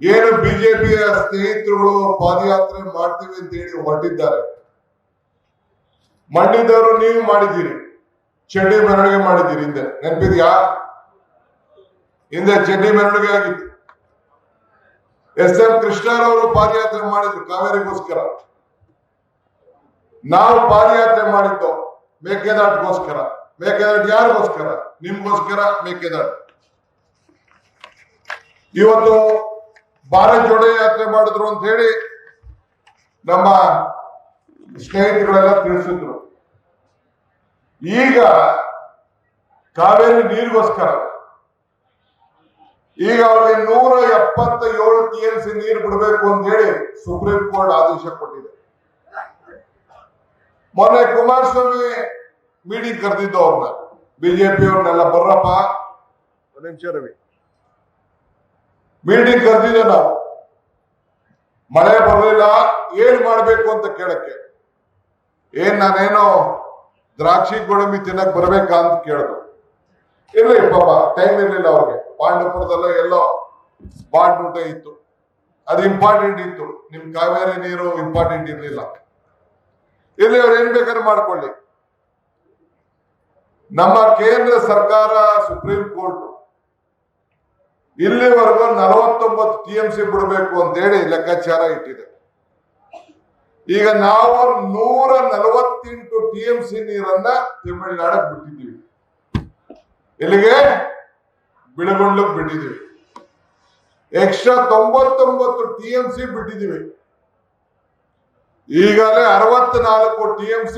ಏನು ಬಿಜೆಪಿಯ ಸ್ನೇಹಿತರುಗಳು ಪಾದಯಾತ್ರೆ ಮಾಡ್ತೀವಿ ಅಂತ ಹೇಳಿ ಹೊರಟಿದ್ದಾರೆ. ಮಂಡ್ಯದವರು ನೀವು ಮಾಡಿದ್ದೀರಿ, ಚಡ್ಡಿ ಮೆರವಣಿಗೆ ಮಾಡಿದ್ದೀರಿ. ಹಿಂದೆ ನೆನಪಿದ್ಯಾ? ಹಿಂದೆ ಚಡ್ಡಿ ಮೆರವಣಿಗೆ ಆಗಿತ್ತು. ಎಸ್.ಎಂ. ಕೃಷ್ಣರವರು ಪಾದಯಾತ್ರೆ ಮಾಡಿದ್ರು ಕಾವೇರಿಗೋಸ್ಕರ. ನಾವು ಪಾದಯಾತ್ರೆ ಮಾಡಿದ್ದು ಮೇಕೆದಾಟಿಗೋಸ್ಕರ. ಮೇಕೆದಾಟು ಯಾರಿಗೋಸ್ಕರ? ನಿಮ್ಗೋಸ್ಕರ ಮೇಕೆದಾಟು. ಇವತ್ತು ಭಾರತ್ ಜೋಡೋ ಯಾತ್ರೆ ಮಾಡಿದ್ರು ಅಂತ ಹೇಳಿ ನಮ್ಮ ಸ್ನೇಹಿತರೆಲ್ಲ ತಿಳಿಸಿದ್ರು. ಈಗ ಕಾವೇರಿ ನೀರಿಗೋಸ್ಕರ ಈಗ ಅವ್ರಿಗೆ 177 TMC ನೀರು ಬಿಡಬೇಕು ಅಂತ ಹೇಳಿ ಸುಪ್ರೀಂ ಕೋರ್ಟ್ ಆದೇಶ ಕೊಟ್ಟಿದೆ. ಮೊನ್ನೆ ಕುಮಾರಸ್ವಾಮಿ ಮೀಟಿಂಗ್ ಕರೆದಿದ್ದು ಅವ್ರನ್ನ, ಬಿಜೆಪಿ ಅವ್ರನ್ನೆಲ್ಲ ಬರ್ರಪ್ಪ ರವಿ ಮೀಟಿಂಗ್ ಕರೆದಿದ್ದೆ ನಾವು. ಮಳೆ ಬರಲಿಲ್ಲ, ಏನ್ ಮಾಡ್ಬೇಕು ಅಂತ ಕೇಳಕ್ಕೆ. ನಾನೇನೋ ದ್ರಾಕ್ಷಿ ಗೋಡಂಬಿ ತಿನ್ನಕ್ ಬರ್ಬೇಕಾ ಅಂತ ಕೇಳಿದ್ರು. ಇರ್ಲಿ ಪಾಪ, ಟೈಮ್ ಇರ್ಲಿಲ್ಲ ಅವ್ರಿಗೆ. ಪಾಂಡವಪುರದಲ್ಲ ಎಲ್ಲೋ ಬಾಂಡ್ ಊಟ ಇತ್ತು, ಅದು ಇಂಪಾರ್ಟೆಂಟ್ ಇತ್ತು. ನಿಮ್ ಕಾವೇರಿ ನೀರು ಇಂಪಾರ್ಟೆಂಟ್ ಇರ್ಲಿಲ್ಲ. ಇರ್ಲಿ, ಅವ್ರು ಏನ್ ಬೇಕಾದ್ರೆ ಮಾಡ್ಕೊಳ್ಳಿ. ನಮ್ಮ ಕೇಂದ್ರ ಸರ್ಕಾರ ಸುಪ್ರೀಂ ಕೋರ್ಟ್ ಇಲ್ಲಿವರೆಗೂ 49 TMC ಬಿಡಬೇಕು ಅಂತ ಹೇಳಿ ಲೆಕ್ಕಾಚಾರ ಇಟ್ಟಿದೆ. ಈಗ ನಾವು 148 TMC ನೀರನ್ನ ತಮಿಳುನಾಡಕ್ಕೆ ಬಿಟ್ಟಿದ್ದೀವಿ. ಇಲ್ಲಿಗೆ ಬಿಳಗೊಂಡ್ಲಕ್ಕೆ ಬಿಟ್ಟಿದ್ದೀವಿ. Extra 99 TMC ಬಿಟ್ಟಿದ್ದೀವಿ. ಈಗಾಗಲೇ 64 TMC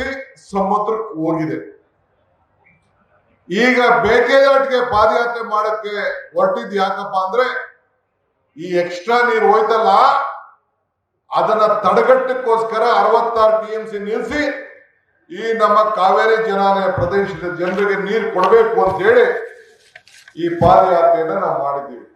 ಸಮುದ್ರಕ್ಕೆ ಹೋಗಿದೆ. ಈಗ ಮೇಕೆದಾಟಿಗೆ ಪಾದಯಾತ್ರೆ ಮಾಡಕ್ಕೆ ಹೊರಟಿದ್ ಯಾಕಪ್ಪ ಅಂದ್ರೆ, ಈ ಎಕ್ಸ್ಟ್ರಾ ನೀರು ಹೋಯ್ತಲ್ಲ, ಅದನ್ನ ತಡೆಗಟ್ಟಕ್ಕೋಸ್ಕರ 66 TMC ನಿಲ್ಲಿಸಿ ಈ ನಮ್ಮ ಕಾವೇರಿ ಜಲಾನಯ ಪ್ರದೇಶದ ಜನರಿಗೆ ನೀರು ಕೊಡಬೇಕು ಅಂತ ಹೇಳಿ ಈ ಪಾದಯಾತ್ರೆಯನ್ನ ನಾವು ಮಾಡಿದ್ದೀವಿ.